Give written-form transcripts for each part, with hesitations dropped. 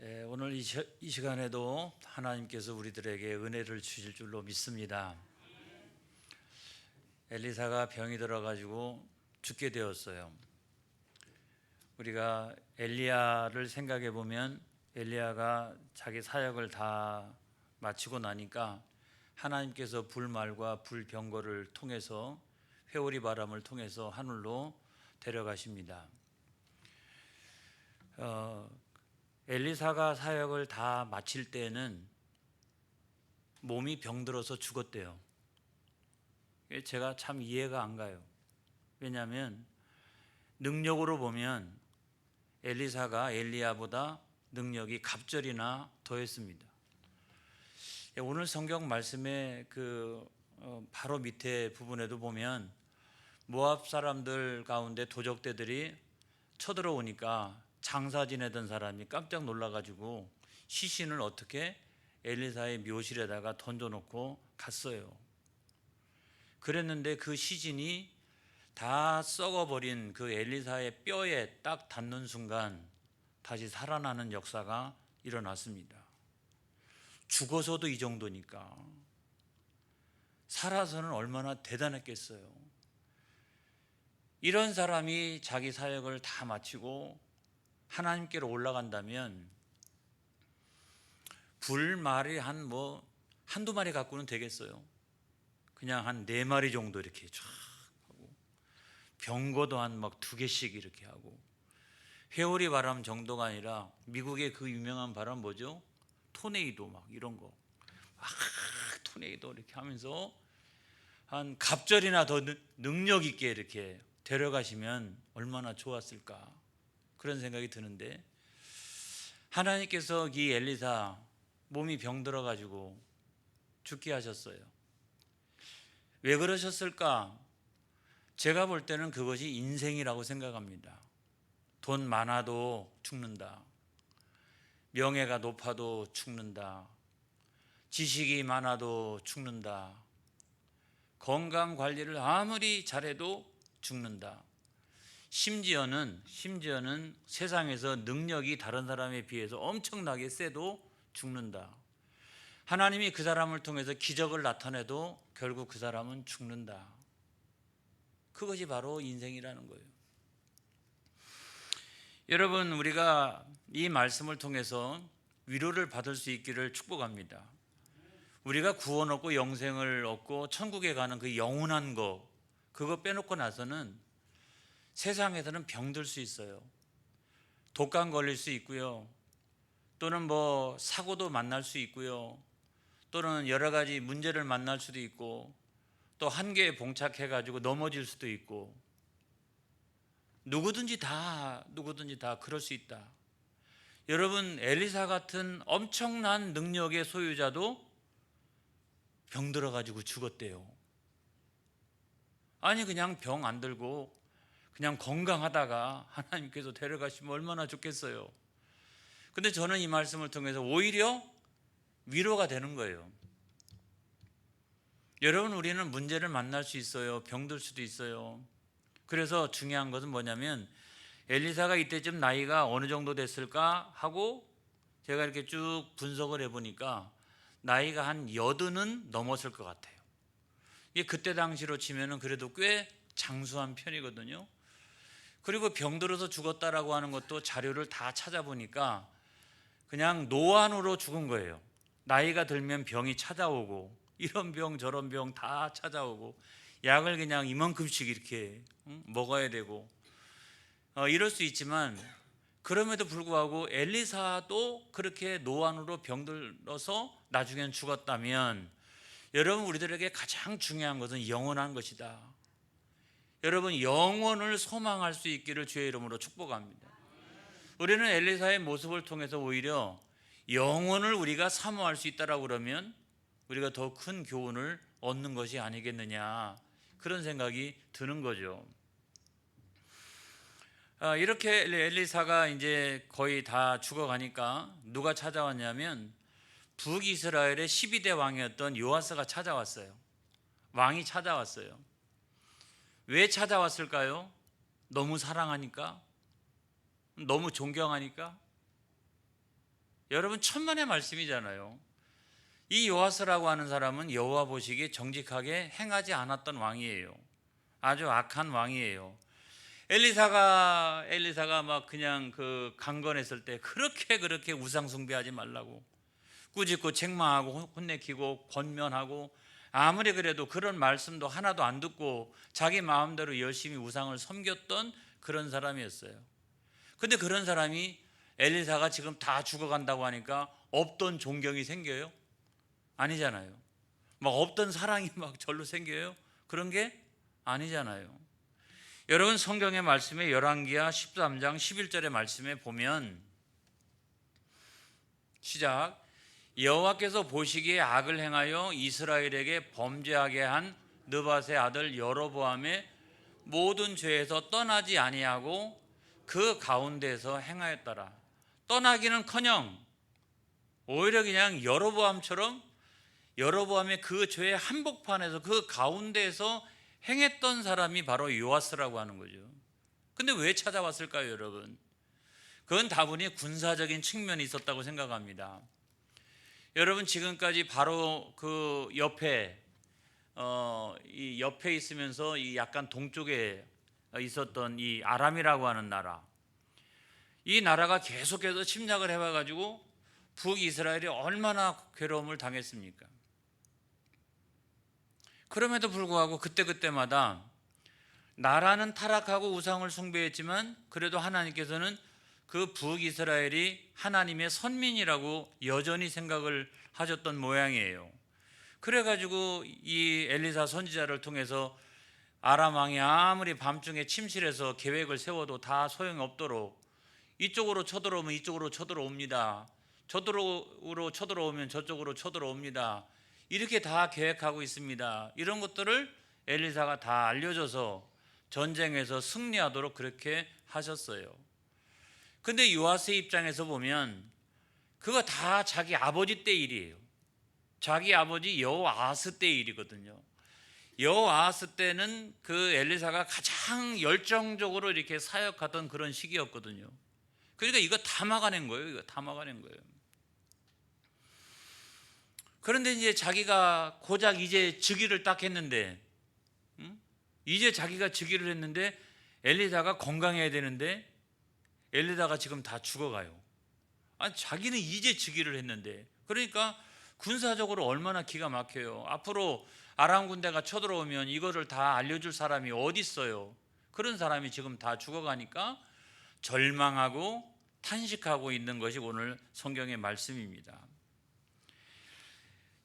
오늘 이 시간에도 하나님께서 우리들에게 은혜를 주실 줄로 믿습니다. 엘리사가 병이 들어가지고 죽게 되었어요. 우리가 엘리야를 생각해 보면 엘리야가 자기 사역을 다 마치고 나니까 하나님께서 불말과 불병거를 통해서 회오리 바람을 통해서 하늘로 데려가십니다. 엘리사가 사역을 다 마칠 때는 몸이 병들어서 죽었대요. 제가 참 이해가 안 가요. 왜냐하면 능력으로 보면 엘리사가 엘리야보다 능력이 갑절이나 더했습니다. 오늘 성경 말씀의 바로 밑에 부분에도 보면 모압 사람들 가운데 도적대들이 쳐들어오니까 장사 지내던 사람이 깜짝 놀라가지고 시신을 어떻게 엘리사의 묘실에다가 던져놓고 갔어요. 그랬는데 그 시신이 다 썩어버린 그 엘리사의 뼈에 딱 닿는 순간 다시 살아나는 역사가 일어났습니다. 죽어서도 이 정도니까 살아서는 얼마나 대단했겠어요. 이런 사람이 자기 사역을 다 마치고 하나님께로 올라간다면 불말이 한두 마리 갖고는 되겠어요. 그냥 한 4마리 정도 이렇게 쫙 하고 병거도 한 2개씩 이렇게 하고 회오리 바람 정도가 아니라 미국의 그 유명한 바람 뭐죠? 토네이도 이런 거 토네이도 이렇게 하면서 한 갑절이나 더 능력 있게 이렇게 데려가시면 얼마나 좋았을까 그런 생각이 드는데 하나님께서 이 엘리사 몸이 병들어 가지고 죽게 하셨어요. 왜 그러셨을까? 제가 볼 때는 그것이 인생이라고 생각합니다. 돈 많아도 죽는다. 명예가 높아도 죽는다. 지식이 많아도 죽는다. 건강 관리를 아무리 잘해도 죽는다. 심지어는 세상에서 능력이 다른 사람에 비해서 엄청나게 세도 죽는다. 하나님이 그 사람을 통해서 기적을 나타내도 결국 그 사람은 죽는다. 그것이 바로 인생이라는 거예요. 여러분, 우리가 이 말씀을 통해서 위로를 받을 수 있기를 축복합니다. 우리가 구원 얻고 영생을 얻고 천국에 가는 그 영원한 거 그거 빼놓고 나서는 세상에서는 병들 수 있어요. 독감 걸릴 수 있고요. 또는 사고도 만날 수 있고요. 또는 여러 가지 문제를 만날 수도 있고 또 한계에 봉착해가지고 넘어질 수도 있고 누구든지 다 그럴 수 있다. 여러분, 엘리사 같은 엄청난 능력의 소유자도 병들어가지고 죽었대요. 아니 그냥 병 안 들고 그냥 건강하다가 하나님께서 데려가시면 얼마나 좋겠어요. 근데 저는 이 말씀을 통해서 오히려 위로가 되는 거예요. 여러분, 우리는 문제를 만날 수 있어요. 병들 수도 있어요. 그래서 중요한 것은 뭐냐면 엘리사가 이때쯤 나이가 어느 정도 됐을까 하고 제가 이렇게 쭉 분석을 해보니까 나이가 한 80은 넘었을 것 같아요. 이게 그때 당시로 치면은 그래도 꽤 장수한 편이거든요. 그리고 병들어서 죽었다라고 하는 것도 자료를 다 찾아보니까 그냥 노안으로 죽은 거예요. 나이가 들면 병이 찾아오고 이런 병 저런 병 다 찾아오고 약을 그냥 이만큼씩 이렇게 먹어야 되고 이럴 수 있지만 그럼에도 불구하고 엘리사도 그렇게 노안으로 병들어서 나중엔 죽었다면 여러분, 우리들에게 가장 중요한 것은 영원한 것이다. 여러분, 영원을 소망할 수 있기를 주의 이름으로 축복합니다. 우리는 엘리사의 모습을 통해서 오히려 영원을 우리가 사모할 수 있다라고 그러면 우리가 더 큰 교훈을 얻는 것이 아니겠느냐 그런 생각이 드는 거죠. 이렇게 엘리사가 이제 거의 다 죽어가니까 누가 찾아왔냐면 북이스라엘의 12대 왕이었던 요아스가 찾아왔어요. 왕이 찾아왔어요. 왜 찾아왔을까요? 너무 사랑하니까? 너무 존경하니까? 여러분 천만의 말씀이잖아요. 이 요아스라고 하는 사람은 여호와 보시기에 정직하게 행하지 않았던 왕이에요. 아주 악한 왕이에요. 엘리사가 막 그냥 그 강건했을 때 그렇게 우상 숭배하지 말라고 꾸짖고 책망하고 혼내키고 권면하고, 아무리 그래도 그런 말씀도 하나도 안 듣고 자기 마음대로 열심히 우상을 섬겼던 그런 사람이었어요. 근데 그런 사람이 엘리사가 지금 다 죽어간다고 하니까 없던 존경이 생겨요? 아니잖아요. 막 없던 사랑이 막 절로 생겨요? 그런 게 아니잖아요. 여러분, 성경의 말씀에 열왕기하 13장 11절의 말씀에 보면 시작, 여호와께서 보시기에 악을 행하여 이스라엘에게 범죄하게 한 느밧의 아들 여로보암의 모든 죄에서 떠나지 아니하고 그 가운데서 행하였더라. 떠나기는커녕 오히려 그냥 여로보암의 그 죄의 한복판에서 그 가운데에서 행했던 사람이 바로 요아스라고 하는 거죠. 근데 왜 찾아왔을까요, 여러분? 그건 다분히 군사적인 측면이 있었다고 생각합니다. 여러분, 지금까지 바로 그 옆에 이 옆에 있으면서 이 약간 동쪽에 있었던 이 아람이라고 하는 나라, 이 나라가 계속해서 침략을 해와가지고 북이스라엘이 얼마나 괴로움을 당했습니까? 그럼에도 불구하고 그때마다 나라는 타락하고 우상을 숭배했지만 그래도 하나님께서는 그 북이스라엘이 하나님의 선민이라고 여전히 생각을 하셨던 모양이에요. 그래가지고 이 엘리사 선지자를 통해서 아람 왕이 아무리 밤중에 침실해서 계획을 세워도 다 소용없도록 이쪽으로 쳐들어오면 이쪽으로 쳐들어옵니다. 저쪽으로 쳐들어오면 저쪽으로 쳐들어옵니다. 이렇게 다 계획하고 있습니다. 이런 것들을 엘리사가 다 알려줘서 전쟁에서 승리하도록 그렇게 하셨어요. 근데 요아스의 입장에서 보면 그거 다 자기 아버지 때 일이에요. 자기 아버지 여호아스 때 일이거든요. 여호아스 때는 그 엘리사가 가장 열정적으로 이렇게 사역하던 그런 시기였거든요. 그러니까 이거 다 막아낸 거예요. 그런데 이제 자기가 고작 이제 즉위를 딱 했는데, 이제 자기가 즉위를 했는데 엘리사가 건강해야 되는데 엘리사가 지금 다 죽어가요. 아니, 자기는 이제 즉위를 했는데, 그러니까 군사적으로 얼마나 기가 막혀요. 앞으로 아람 군대가 쳐들어오면 이거를 다 알려줄 사람이 어디 있어요? 그런 사람이 지금 다 죽어가니까 절망하고 탄식하고 있는 것이 오늘 성경의 말씀입니다.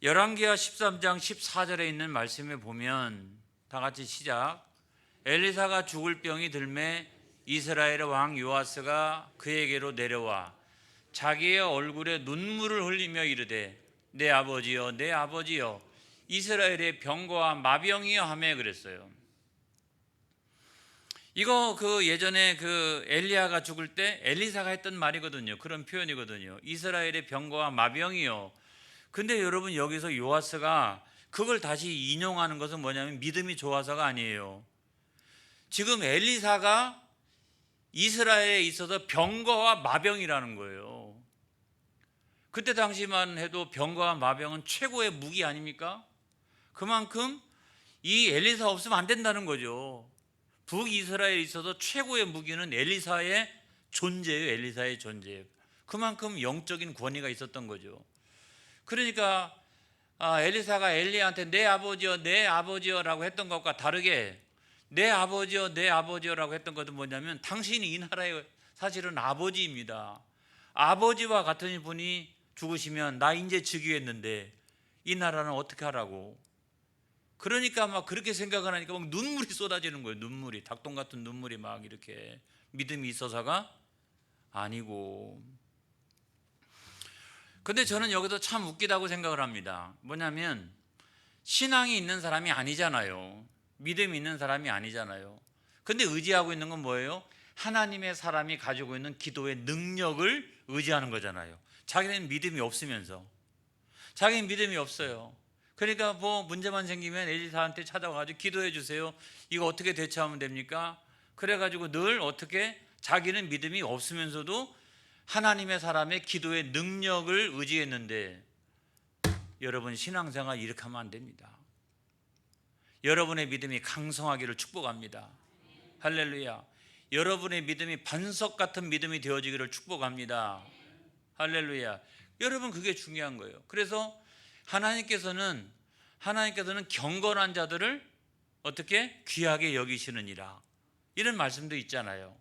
열왕기하 13장 14절에 있는 말씀에 보면 다 같이 시작, 엘리사가 죽을 병이 들매 이스라엘의 왕 요아스가 그에게로 내려와 자기의 얼굴에 눈물을 흘리며 이르되 내 아버지여 내 아버지여 이스라엘의 병거와 마병이여 하며 그랬어요. 이거 그 예전에 그 엘리야가 죽을 때 엘리사가 했던 말이거든요. 그런 표현이거든요. 이스라엘의 병거와 마병이여. 근데 여러분, 여기서 요아스가 그걸 다시 인용하는 것은 뭐냐면 믿음이 좋아서가 아니에요. 지금 엘리사가 이스라엘에 있어서 병거와 마병이라는 거예요. 그때 당시만 해도 병거와 마병은 최고의 무기 아닙니까? 그만큼 이 엘리사 없으면 안 된다는 거죠. 북이스라엘에 있어서 최고의 무기는 엘리사의 존재예요. 엘리사의 존재예요. 그만큼 영적인 권위가 있었던 거죠. 그러니까 엘리사가 엘리야한테 내 아버지여 내 아버지여라고 했던 것과 다르게 내 아버지여 내 아버지여라고 했던 것은 뭐냐면 당신이 이 나라의 사실은 아버지입니다. 아버지와 같은 분이 죽으시면 나 이제 즉위했는데 이 나라는 어떻게 하라고. 그러니까 막 그렇게 생각을 하니까 막 눈물이 쏟아지는 거예요. 눈물이, 닭똥 같은 눈물이 막 이렇게. 믿음이 있어서가 아니고. 근데 저는 여기서 참 웃기다고 생각을 합니다. 뭐냐면 신앙이 있는 사람이 아니잖아요. 믿음이 있는 사람이 아니잖아요. 근데 의지하고 있는 건 뭐예요? 하나님의 사람이 가지고 있는 기도의 능력을 의지하는 거잖아요. 자기는 믿음이 없으면서. 자기는 믿음이 없어요. 그러니까 뭐 문제만 생기면 엘리사한테 찾아와가지고 기도해 주세요. 이거 어떻게 대처하면 됩니까? 그래가지고 늘 어떻게 자기는 믿음이 없으면서도 하나님의 사람의 기도의 능력을 의지했는데, 여러분 신앙생활 이렇게 하면 안 됩니다. 여러분의 믿음이 강성하기를 축복합니다. 할렐루야. 여러분의 믿음이 반석 같은 믿음이 되어지기를 축복합니다. 할렐루야. 여러분 그게 중요한 거예요. 그래서 하나님께서는 경건한 자들을 어떻게 귀하게 여기시느니라, 이런 말씀도 있잖아요.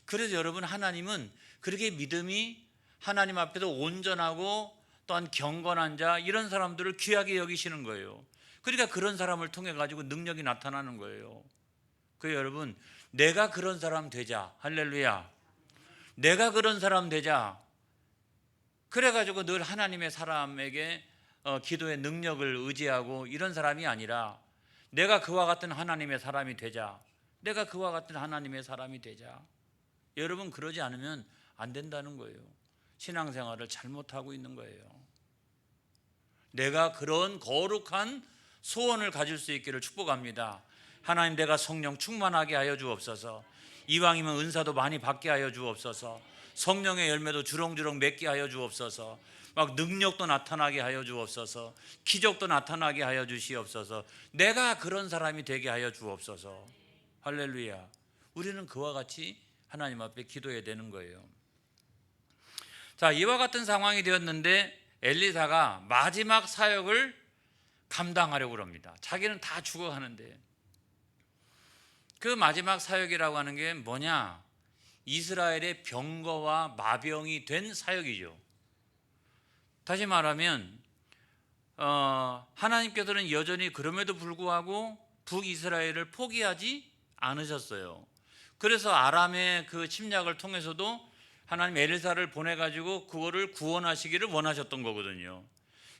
그래서 여러분, 하나님은 그렇게 믿음이 하나님 앞에서 온전하고 또한 경건한 자, 이런 사람들을 귀하게 여기시는 거예요. 그러니까 그런 사람을 통해 가지고 능력이 나타나는 거예요. 그래서 여러분, 내가 그런 사람 되자. 할렐루야. 내가 그런 사람 되자. 그래가지고 늘 하나님의 사람에게 기도의 능력을 의지하고 이런 사람이 아니라, 내가 그와 같은 하나님의 사람이 되자. 내가 그와 같은 하나님의 사람이 되자. 여러분, 그러지 않으면 안 된다는 거예요. 신앙생활을 잘못하고 있는 거예요. 내가 그런 거룩한 소원을 가질 수 있기를 축복합니다. 하나님, 내가 성령 충만하게 하여 주옵소서. 이왕이면 은사도 많이 받게 하여 주옵소서. 성령의 열매도 주렁주렁 맺게 하여 주옵소서. 막 능력도 나타나게 하여 주옵소서. 기적도 나타나게 하여 주시옵소서. 내가 그런 사람이 되게 하여 주옵소서. 할렐루야. 우리는 그와 같이 하나님 앞에 기도해야 되는 거예요. 자, 이와 같은 상황이 되었는데 엘리사가 마지막 사역을 감당하려고 합니다. 자기는 다 죽어가는데, 그 마지막 사역이라고 하는 게 뭐냐? 이스라엘의 병거와 마병이 된 사역이죠. 다시 말하면 하나님께서는 여전히 그럼에도 불구하고 북이스라엘을 포기하지 않으셨어요. 그래서 아람의 그 침략을 통해서도 하나님 엘리사를 보내가지고 그거를 구원하시기를 원하셨던 거거든요.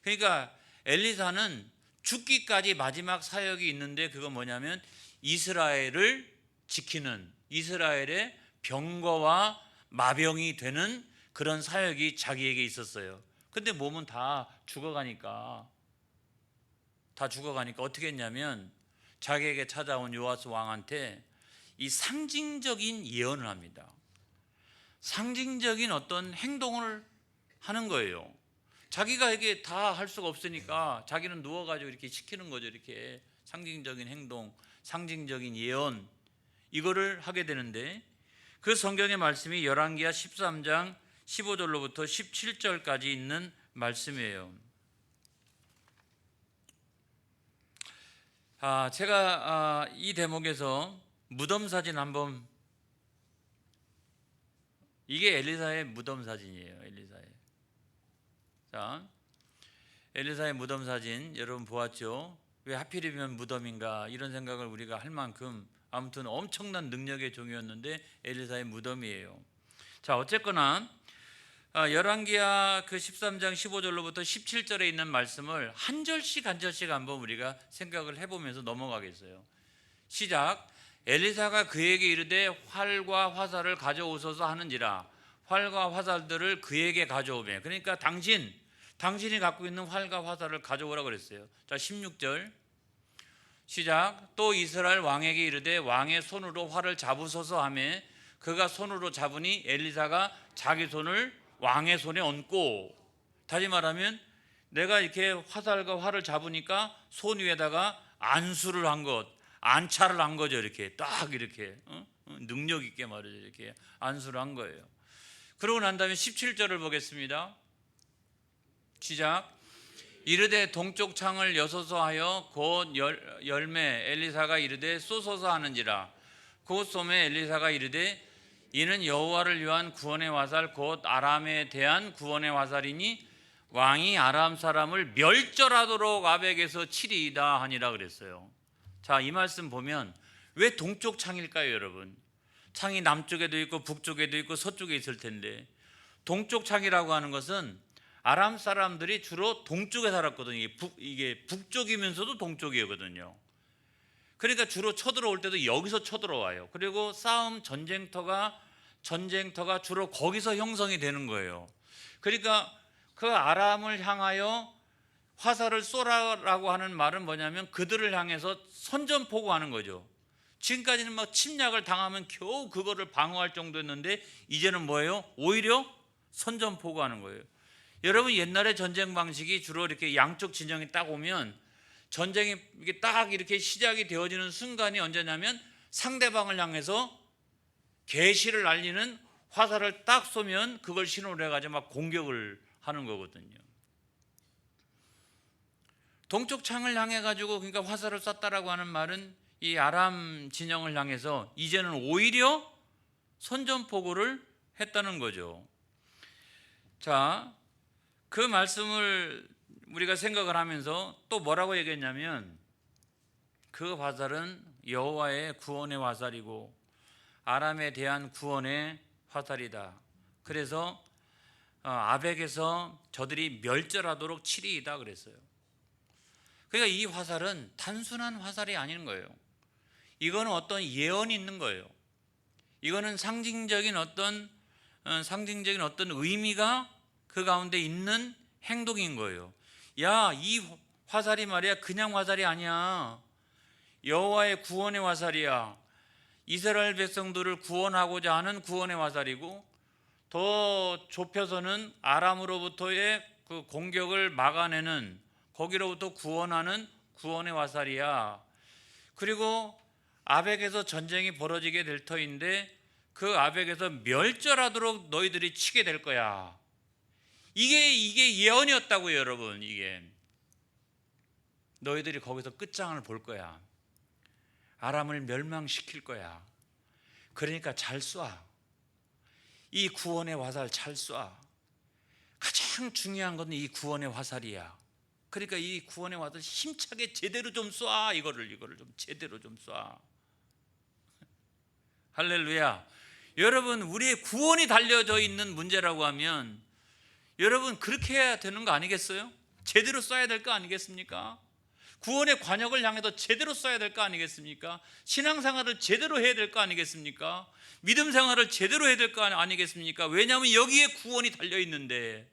그러니까 엘리사는 죽기까지 마지막 사역이 있는데, 그건 뭐냐면 이스라엘을 지키는, 이스라엘의 병거와 마병이 되는 그런 사역이 자기에게 있었어요. 근데 몸은 다 죽어가니까 어떻게 했냐면, 자기에게 찾아온 요아스 왕한테 이 상징적인 예언을 합니다. 상징적인 어떤 행동을 하는 거예요. 자기가 이게 다 할 수가 없으니까 자기는 누워가지고 이렇게 시키는 거죠. 이렇게 상징적인 행동, 상징적인 예언, 이거를 하게 되는데, 그 성경의 말씀이 열왕기하 13장 15절로부터 17절까지 있는 말씀이에요. 제가 이 대목에서 무덤 사진 한번, 이게 엘리사의 무덤 사진이에요. 엘리사의 무덤 사진 여러분 보았죠? 왜 하필이면 무덤인가, 이런 생각을 우리가 할 만큼 아무튼 엄청난 능력의 종이었는데 엘리사의 무덤이에요. 자, 어쨌거나 열왕기하 그 13장 15절로부터 17절에 있는 말씀을 한 절씩 한번 우리가 생각을 해보면서 넘어가겠어요. 시작. 엘리사가 그에게 이르되 활과 화살을 가져오소서 하는지라. 활과 화살들을 그에게 가져오매. 그러니까 당신이 갖고 있는 활과 화살을 가져오라 그랬어요. 자, 16절 시작. 또 이스라엘 왕에게 이르되 왕의 손으로 활을 잡으소서 하매 그가 손으로 잡으니 엘리사가 자기 손을 왕의 손에 얹고, 다시 말하면 내가 이렇게 화살과 활을 잡으니까 손 위에다가 안수를 한 것, 안차를 한 거죠. 이렇게 딱 이렇게 능력 있게 말이죠. 이렇게 안수를 한 거예요. 그러고 난 다음에 17절을 보겠습니다. 시작. 이르되 동쪽 창을 여소서 하여 곧 열매. 엘리사가 이르되 쏘소서 하는지라. 곧 쏘매 엘리사가 이르되 이는 여호와를 위한 구원의 화살 곧 아람에 대한 구원의 화살이니 왕이 아람 사람을 멸절하도록 아벡에서 치리이다 하니라 그랬어요. 자, 이 말씀 보면 왜 동쪽 창일까요, 여러분? 창이 남쪽에도 있고 북쪽에도 있고 서쪽에 있을 텐데, 동쪽 창이라고 하는 것은 아람 사람들이 주로 동쪽에 살았거든요. 이게 북쪽이면서도 동쪽이거든요. 그러니까 주로 쳐들어올 때도 여기서 쳐들어와요. 그리고 싸움, 전쟁터가 주로 거기서 형성이 되는 거예요. 그러니까 그 아람을 향하여 화살을 쏘라라고 하는 말은 뭐냐면 그들을 향해서 선전포고하는 거죠. 지금까지는 막 침략을 당하면 겨우 그거를 방어할 정도였는데, 이제는 뭐예요? 오히려 선전포고하는 거예요. 여러분 옛날에 전쟁 방식이 주로 이렇게 양쪽 진영이 딱 오면 전쟁이 이게 딱 이렇게 시작이 되어지는 순간이 언제냐면 상대방을 향해서 계시를 알리는 화살을 딱 쏘면 그걸 신호로 해가지고 막 공격을 하는 거거든요. 동쪽 창을 향해 가지고 그러니까 화살을 쐈다라고 하는 말은 이 아람 진영을 향해서 이제는 오히려 선전포고를 했다는 거죠. 자, 그 말씀을 우리가 생각을 하면서 또 뭐라고 얘기했냐면 그 화살은 여호와의 구원의 화살이고 아람에 대한 구원의 화살이다. 그래서 아벡에서 저들이 멸절하도록 치리이다 그랬어요. 그러니까 이 화살은 단순한 화살이 아닌 거예요. 이거는 어떤 예언이 있는 거예요. 이거는 상징적인 어떤 의미가 그 가운데 있는 행동인 거예요. 야, 이 화살이 말이야 그냥 화살이 아니야. 여호와의 구원의 화살이야. 이스라엘 백성들을 구원하고자 하는 구원의 화살이고 더 좁혀서는 아람으로부터의 그 공격을 막아내는 거기로부터 구원하는 구원의 화살이야. 그리고 아벡에서 전쟁이 벌어지게 될 터인데 그 아벡에서 멸절하도록 너희들이 치게 될 거야. 이게 예언이었다고요, 여러분. 이게 너희들이 거기서 끝장을 볼 거야. 아람을 멸망시킬 거야. 그러니까 잘 쏴. 이 구원의 화살 잘 쏴. 가장 중요한 건 이 구원의 화살이야. 그러니까 이 구원의 화살 힘차게 제대로 좀 쏴. 이거를 좀 제대로 좀 쏴. 할렐루야. 여러분, 우리의 구원이 달려져 있는 문제라고 하면 여러분 그렇게 해야 되는 거 아니겠어요? 제대로 쏴야 될 거 아니겠습니까? 구원의 관역을 향해서 제대로 쏴야 될 거 아니겠습니까? 신앙생활을 제대로 해야 될 거 아니겠습니까? 믿음 생활을 제대로 해야 될 거 아니겠습니까? 왜냐하면 여기에 구원이 달려 있는데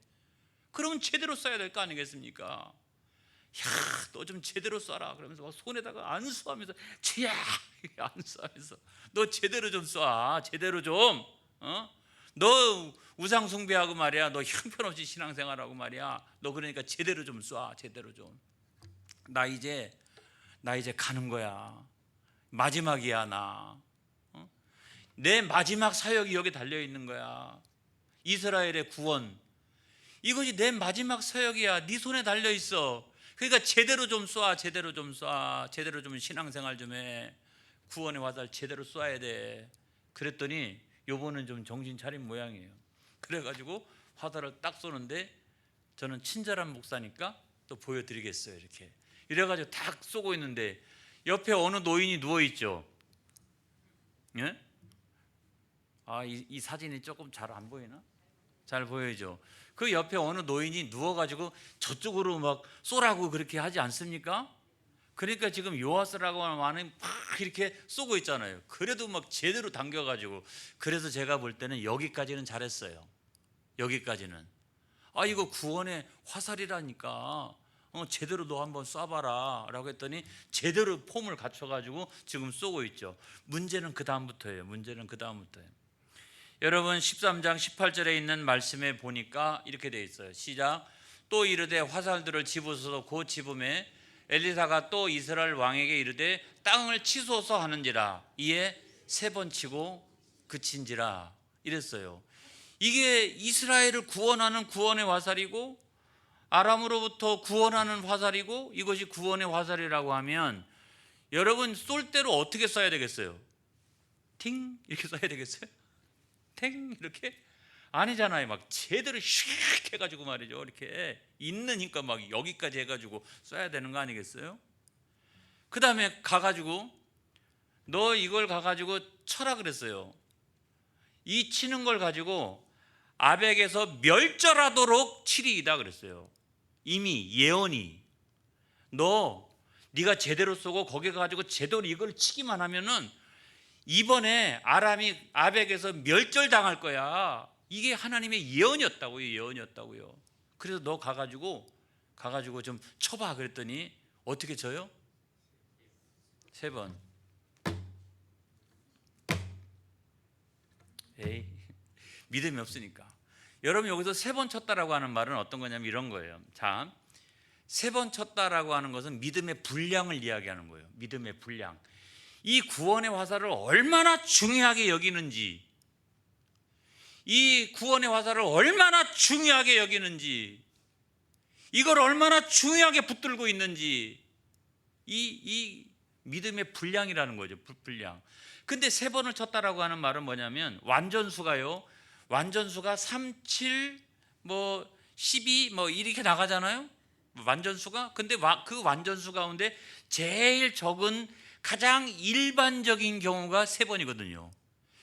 그러면 제대로 쏴야 될 거 아니겠습니까? 야, 너 좀 제대로 쏴라 그러면서 막 손에다가 안수하면서 치야 안수하면서 너 제대로 좀 쏴. 제대로 좀. 너 우상 숭배하고 말이야. 너 형편없이 신앙생활하고 말이야. 너 그러니까 제대로 좀 쏴. 제대로 좀. 나 이제 가는 거야. 마지막이야 나. 내 마지막 사역이 여기 달려 있는 거야. 이스라엘의 구원. 이것이 내 마지막 사역이야. 네 손에 달려 있어. 그러니까 제대로 좀 쏴. 제대로 좀 쏴. 제대로 좀 신앙생활 좀 해. 구원의 화살 제대로 쏴야 돼. 그랬더니 요번은 좀 정신 차린 모양이에요. 그래가지고 화살을 딱 쏘는데 저는 친절한 목사니까 또 보여드리겠어요. 이렇게 이래가지고 딱 쏘고 있는데 옆에 어느 노인이 누워있죠. 예? 이 사진이 조금 잘 안 보이나? 잘 보여죠. 그 옆에 어느 노인이 누워가지고 저쪽으로 막 쏘라고 그렇게 하지 않습니까? 그러니까 지금 요아스라고 하는 막 이렇게 쏘고 있잖아요. 그래도 막 제대로 당겨가지고 그래서 제가 볼 때는 여기까지는 잘했어요. 여기까지는 이거 구원의 화살이라니까 제대로 너 한번 쏴봐라 라고 했더니 제대로 폼을 갖춰가지고 지금 쏘고 있죠. 문제는 그 다음부터예요. 여러분 13장 18절에 있는 말씀에 보니까 이렇게 돼 있어요. 시작. 또 이르되 화살들을 집으소서 곧 집음에 엘리사가 또 이스라엘 왕에게 이르되 땅을 치소서 하는지라 이에 3번 치고 그친지라 이랬어요. 이게 이스라엘을 구원하는 구원의 화살이고 아람으로부터 구원하는 화살이고 이것이 구원의 화살이라고 하면 여러분 쏠 때로 어떻게 쏴야 되겠어요? 팅 이렇게 쏴야 되겠어요? 탱 이렇게? 아니잖아요. 막 제대로 슉 해가지고 말이죠. 이렇게 있는 힘껏 막 여기까지 해가지고 쏴야 되는 거 아니겠어요? 그 다음에 가가지고 너 이걸 가가지고 쳐라 그랬어요. 이 치는 걸 가지고 아벡에서 멸절하도록 치리이다 그랬어요. 이미 예언이 네가 제대로 쏘고 거기 가가지고 제대로 이걸 치기만 하면은 이번에 아벡에서 멸절당할 거야. 이게 하나님의 예언이었다고요. 그래서 너 가가지고 좀 쳐봐 그랬더니 어떻게 쳐요? 3번. 에이, 믿음이 없으니까. 여러분 여기서 세 번 쳤다라고 하는 말은 어떤 거냐면 이런 거예요. 자, 세 번 쳤다라고 하는 것은 믿음의 분량을 이야기하는 거예요. 믿음의 분량. 이 구원의 화살을 얼마나 중요하게 여기는지, 이 구원의 화살을 얼마나 중요하게 여기는지, 이걸 얼마나 중요하게 붙들고 있는지, 이 믿음의 분량이라는 거죠. 분량. 근데 세 번을 쳤다라고 하는 말은 뭐냐면 완전수가요. 완전수가 3, 7, 12 이렇게 나가잖아요. 완전수가. 근데 그 완전수 가운데 제일 적은 가장 일반적인 경우가 세 번이거든요.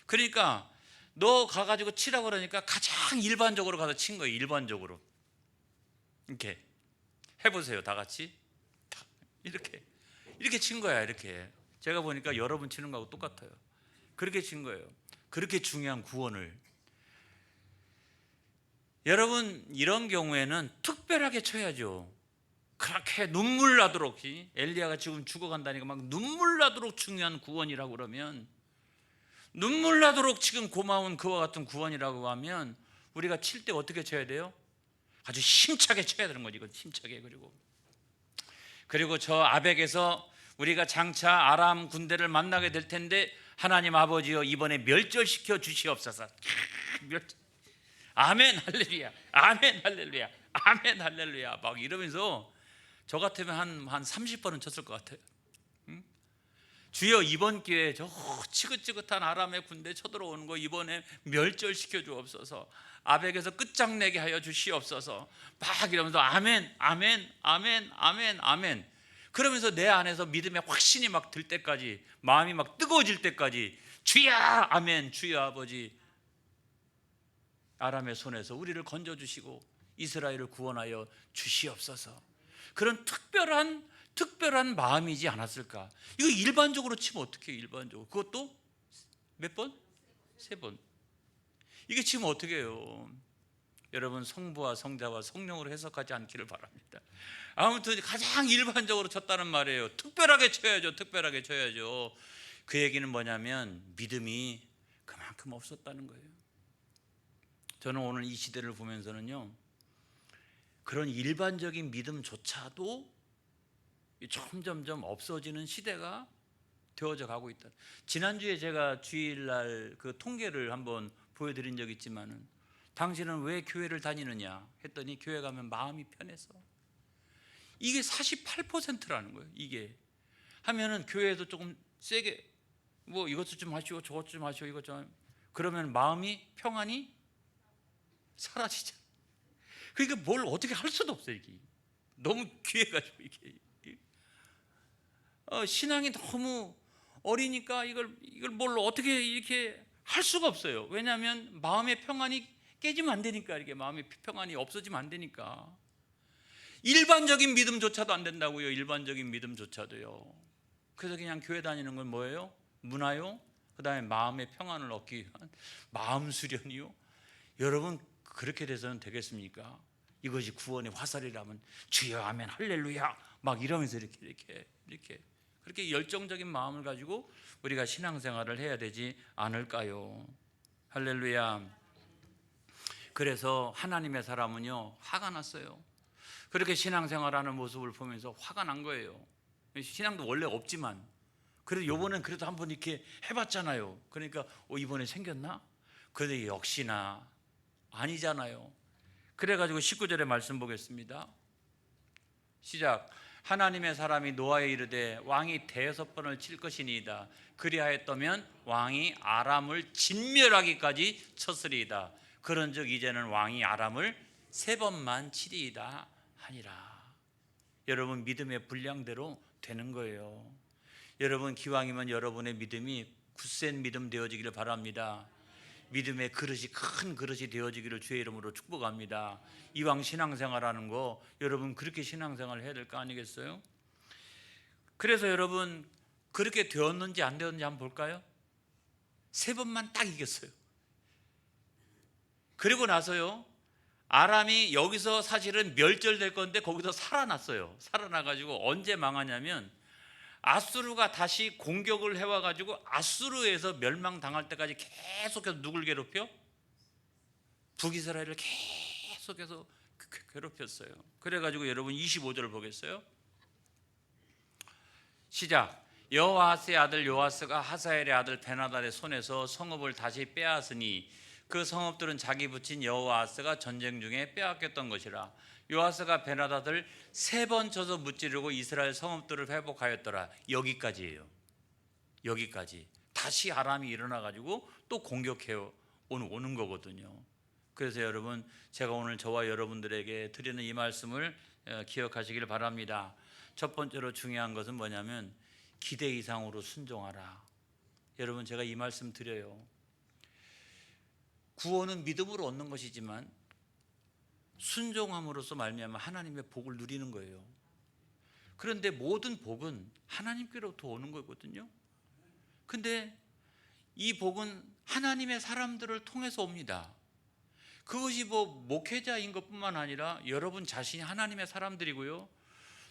그러니까 너 가가지고 치라고 그러니까 가장 일반적으로 가서 친 거예요. 일반적으로. 이렇게 해보세요. 다 같이. 이렇게 친 거야. 이렇게. 제가 보니까 여러분 치는 거하고 똑같아요. 그렇게 친 거예요. 그렇게 중요한 구원을. 여러분 이런 경우에는 특별하게 쳐야죠. 그렇게 눈물 나도록, 엘리야가 지금 죽어간다니까 막 눈물 나도록 중요한 구원이라고 그러면, 눈물 나도록 지금 고마운 그와 같은 구원이라고 하면 우리가 칠 때 어떻게 쳐야 돼요? 아주 힘차게 쳐야 되는 거지. 이건 힘차게. 그리고 저 아벡에서 우리가 장차 아람 군대를 만나게 될 텐데 하나님 아버지여 이번에 멸절시켜 주시옵소서. 아멘 할렐루야, 아멘 할렐루야, 아멘 할렐루야 막 이러면서 저 같으면 한 30번은 쳤을 것 같아요. 응? 주여 이번 기회에 저 지긋지긋한 아람의 군대 쳐들어오는 거 이번에 멸절시켜 주옵소서. 아벡에서 끝장내게 하여 주시옵소서. 막 이러면서 아멘 아멘 아멘 아멘 아멘 그러면서 내 안에서 믿음의 확신이 막 들 때까지, 마음이 막 뜨거워질 때까지 주여 아멘, 주여 아버지 아람의 손에서 우리를 건져주시고 이스라엘을 구원하여 주시옵소서. 그런 특별한 마음이지 않았을까. 이거 일반적으로 치면 어떻게 해요? 일반적으로 그것도 몇 번? 세 번. 이게 치면 어떻게 해요? 여러분 성부와 성자와 성령으로 해석하지 않기를 바랍니다. 아무튼 가장 일반적으로 쳤다는 말이에요. 특별하게 쳐야죠. 특별하게 쳐야죠. 그 얘기는 뭐냐면 믿음이 그만큼 없었다는 거예요. 저는 오늘 이 시대를 보면서는요, 그런 일반적인 믿음조차도 점점점 없어지는 시대가 되어져 가고 있다. 지난주에 제가 주일날 그 통계를 한번 보여드린 적이 있지만은, 당신은 왜 교회를 다니느냐 했더니 교회 가면 마음이 편해서. 이게 48%라는 거예요. 이게 하면은 교회에서 조금 세게 이것도 좀 하시고 저것도 좀 하시고 이것 좀, 그러면 마음이 평안이 사라지잖아. 그러니까 뭘 어떻게 할 수도 없어요. 이게 너무 귀해가지고 이게 신앙이 너무 어리니까 이걸 뭘 어떻게 이렇게 할 수가 없어요. 왜냐하면 마음의 평안이 깨지면 안 되니까, 이렇게 마음의 평안이 없어지면 안 되니까. 일반적인 믿음조차도 안 된다고요. 일반적인 믿음조차도요. 그래서 그냥 교회 다니는 건 뭐예요? 문화요. 그 다음에 마음의 평안을 얻기 위한 마음 수련이요. 여러분 그렇게 돼서는 되겠습니까? 이것이 구원의 화살이라면 주여 아멘 할렐루야 막 이러면서 이렇게 그렇게 열정적인 마음을 가지고 우리가 신앙생활을 해야 되지 않을까요? 할렐루야. 그래서 하나님의 사람은요 화가 났어요. 그렇게 신앙생활하는 모습을 보면서 화가 난 거예요. 신앙도 원래 없지만 그래도 요번엔 그래도 한번 이렇게 해봤잖아요. 그러니까 이번에 생겼나? 그런데 역시나 아니잖아요. 그래가지고 19절의 말씀 보겠습니다. 시작. 하나님의 사람이 노아에 이르되 왕이 대여섯 번을 칠 것이니이다. 그리하였다면 왕이 아람을 진멸하기까지 쳤으리이다. 그런즉 이제는 왕이 아람을 세 번만 치리이다 하니라. 여러분 믿음의 분량대로 되는 거예요. 여러분 기왕이면 여러분의 믿음이 굳센 믿음 되어지기를 바랍니다. 믿음의 그릇이 큰 그릇이 되어지기를 주의 이름으로 축복합니다. 이왕 신앙생활하는 거 여러분 그렇게 신앙생활을 해야 될 거 아니겠어요? 그래서 여러분 그렇게 되었는지 안 되었는지 한번 볼까요? 세 번만 딱 이겼어요. 그리고 나서요 아람이 여기서 사실은 멸절될 건데 거기서 살아났어요. 살아나가지고 언제 망하냐면 아수르가 다시 공격을 해와가지고 아수르에서 멸망당할 때까지 계속해서 누굴 괴롭혀? 북이스라엘을 계속해서 괴롭혔어요. 그래가지고 여러분 25절을 보겠어요? 시작. 여호아스의 아들 요아스가 하사엘의 아들 베나달의 손에서 성읍을 다시 빼앗으니 그 성읍들은 자기 붙인 여호아스가 전쟁 중에 빼앗겼던 것이라. 요아스가 베나달을 3번 쳐서 무찌르고 이스라엘 성읍들을 회복하였더라. 여기까지예요. 여기까지. 다시 아람이 일어나가지고 또 공격해 오는 거거든요. 그래서 여러분, 제가 오늘 저와 여러분들에게 드리는 이 말씀을 기억하시길 바랍니다. 첫 번째로 중요한 것은 뭐냐면 기대 이상으로 순종하라. 여러분, 제가 이 말씀 드려요. 구원은 믿음으로 얻는 것이지만 순종함으로써 말미암아 하나님의 복을 누리는 거예요. 그런데 모든 복은 하나님께로부터 오는 거거든요. 근데 이 복은 하나님의 사람들을 통해서 옵니다. 그것이 목회자인 것뿐만 아니라 여러분 자신이 하나님의 사람들이고요,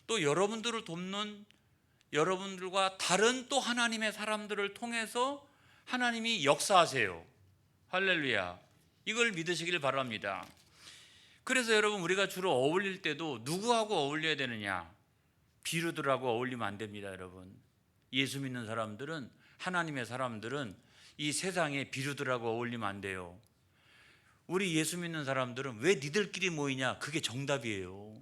또 여러분들을 돕는 여러분들과 다른 또 하나님의 사람들을 통해서 하나님이 역사하세요. 할렐루야. 이걸 믿으시길 바랍니다. 그래서 여러분, 우리가 주로 어울릴 때도 누구하고 어울려야 되느냐? 비루들하고 어울리면 안 됩니다. 여러분, 예수 믿는 사람들은, 하나님의 사람들은 이 세상에 비루들하고 어울리면 안 돼요. 우리 예수 믿는 사람들은 왜 니들끼리 모이냐? 그게 정답이에요.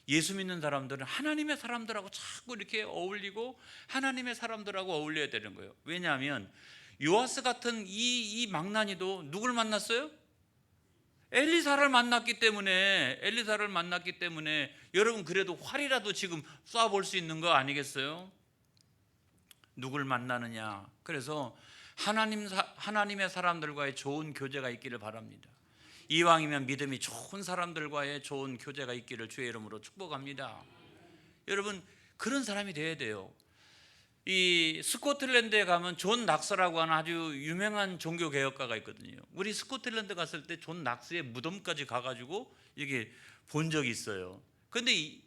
예수 믿는 사람들은 하나님의 사람들하고 자꾸 이렇게 어울리고 하나님의 사람들하고 어울려야 되는 거예요. 왜냐하면 요아스 같은 이 망나니도 누굴 만났어요? 엘리사를 만났기 때문에 여러분, 그래도 활이라도 지금 쏴볼 수 있는 거 아니겠어요? 누굴 만나느냐? 그래서 하나님의 사람들과의 좋은 교제가 있기를 바랍니다. 이왕이면 믿음이 좋은 사람들과의 좋은 교제가 있기를 주의 이름으로 축복합니다. 여러분, 그런 사람이 되어야 돼요. 이 스코틀랜드에 가면 존 낙스라고 하는 아주 유명한 종교 개혁가가 있거든요. 우리 스코틀랜드 갔을 때 존 낙스의 무덤까지 가가지고 이게 본 적이 있어요. 근데 이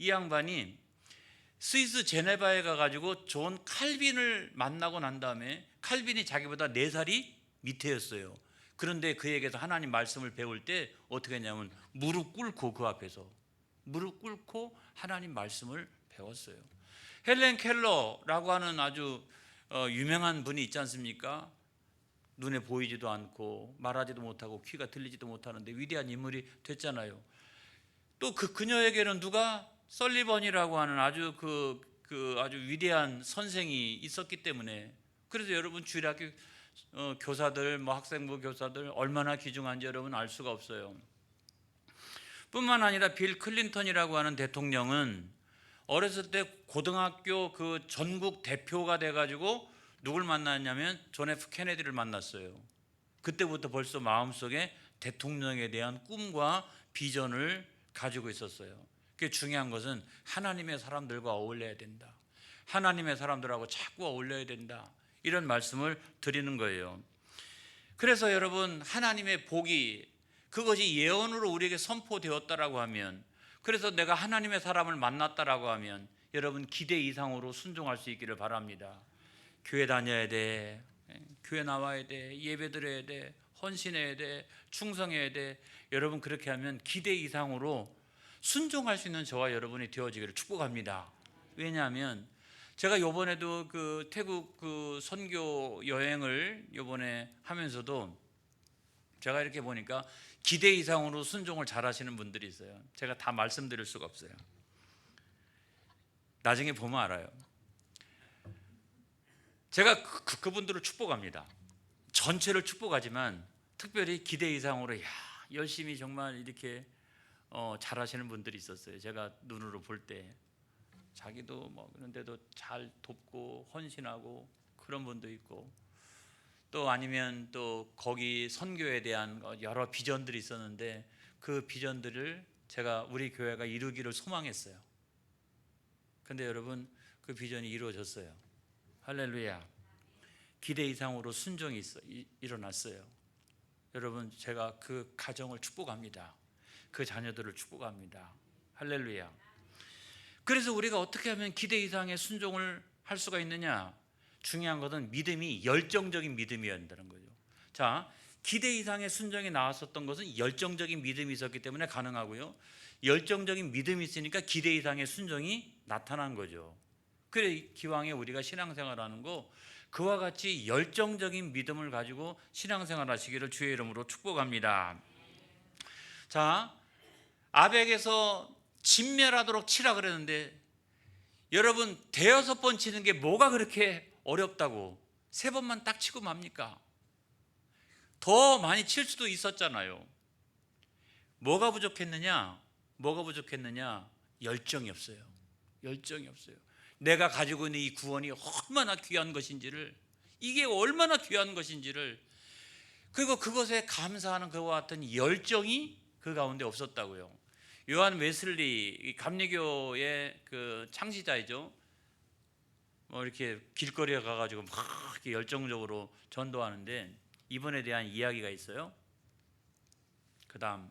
양반이 스위스 제네바에 가가지고 존 칼빈을 만나고 난 다음에, 칼빈이 자기보다 4살이 밑에였어요. 그런데 그에게서 하나님 말씀을 배울 때 어떻게 했냐면 무릎 꿇고, 그 앞에서 무릎 꿇고 하나님 말씀을 배웠어요. 헬렌 켈러라고 하는 아주 유명한 분이 있지 않습니까? 눈에 보이지도 않고 말하지도 못하고 귀가 들리지도 못하는데 위대한 인물이 됐잖아요. 또 그녀에게는 누가, 설리번이라고 하는 아주 아주 위대한 선생이 있었기 때문에, 그래서 여러분 주일학교 교사들, 학생부 교사들 얼마나 귀중한지 여러분 알 수가 없어요. 뿐만 아니라 빌 클린턴이라고 하는 대통령은 어렸을 때 고등학교 그 전국 대표가 돼가지고 누굴 만났냐면 존 F 케네디를 만났어요. 그때부터 벌써 마음속에 대통령에 대한 꿈과 비전을 가지고 있었어요. 그게 중요한 것은 하나님의 사람들과 어울려야 된다. 하나님의 사람들하고 자꾸 어울려야 된다. 이런 말씀을 드리는 거예요. 그래서 여러분, 하나님의 복이, 그것이 예언으로 우리에게 선포되었다라고 하면, 그래서 내가 하나님의 사람을 만났다라고 하면 여러분, 기대 이상으로 순종할 수 있기를 바랍니다. 교회 다녀야 돼, 교회 나와야 돼, 예배 드려야 돼, 헌신해야 돼, 충성해야 돼. 여러분, 그렇게 하면 기대 이상으로 순종할 수 있는 저와 여러분이 되어지기를 축복합니다. 왜냐하면 제가 이번에도 그 태국 그 선교 여행을 이번에 하면서도 제가 이렇게 보니까 기대 이상으로 순종을 잘 하시는 분들이 있어요. 제가 다 말씀드릴 수가 없어요. 나중에 보면 알아요. 제가 그분들을 축복합니다. 전체를 축복하지만 특별히 기대 이상으로 열심히 정말 이렇게 잘하시는 분들이 있었어요. 제가 눈으로 볼 때 자기도 그런데도 잘 돕고 헌신하고 그런 분도 있고, 또 아니면 또 거기 선교에 대한 여러 비전들이 있었는데 그 비전들을 제가 우리 교회가 이루기를 소망했어요. 근데 여러분, 그 비전이 이루어졌어요. 할렐루야. 기대 이상으로 순종이 일어났어요. 여러분, 제가 그 가정을 축복합니다. 그 자녀들을 축복합니다. 할렐루야. 그래서 우리가 어떻게 하면 기대 이상의 순종을 할 수가 있느냐? 중요한 것은 믿음이 열정적인 믿음이어야 한다는 거죠. 자, 기대 이상의 순종이 나왔었던 것은 열정적인 믿음이 있었기 때문에 가능하고요. 열정적인 믿음이 있으니까 기대 이상의 순종이 나타난 거죠. 그래 기왕에 우리가 신앙생활하는 거 그와 같이 열정적인 믿음을 가지고 신앙생활 하시기를 주의 이름으로 축복합니다. 자, 아벡에서 진멸하도록 치라 그랬는데 여러분 대여섯 번 치는 게 뭐가 그렇게 어렵다고 세 번만 딱 치고 맙니까? 더 많이 칠 수도 있었잖아요. 뭐가 부족했느냐? 열정이 없어요. 열정이 없어요. 내가 가지고 있는 이 구원이 얼마나 귀한 것인지를, 이게 얼마나 귀한 것인지를, 그리고 그것에 감사하는 그와 같은 열정이 그 가운데 없었다고요. 요한 웨슬리 감리교의 그 창시자이죠. 이렇게 길거리에 가가지고 막 이렇게 열정적으로 전도하는데 이분에 대한 이야기가 있어요. 그다음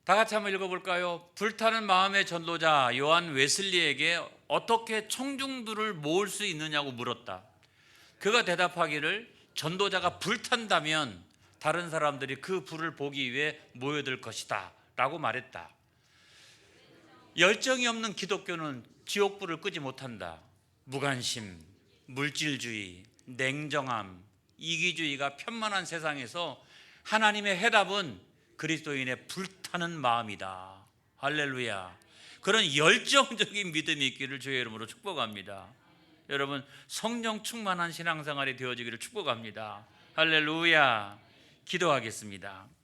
다 같이 한번 읽어볼까요? 불타는 마음의 전도자 요한 웨슬리에게 어떻게 청중들을 모을 수 있느냐고 물었다. 그가 대답하기를 전도자가 불탄다면 다른 사람들이 그 불을 보기 위해 모여들 것이다 라고 말했다. 열정이 없는 기독교는 지옥불을 끄지 못한다. 무관심, 물질주의, 냉정함, 이기주의가 편만한 세상에서 하나님의 해답은 그리스도인의 불타는 마음이다. 할렐루야. 그런 열정적인 믿음이 있기를 주의 이름으로 축복합니다. 여러분 성령 충만한 신앙생활이 되어지기를 축복합니다. 할렐루야. 기도하겠습니다.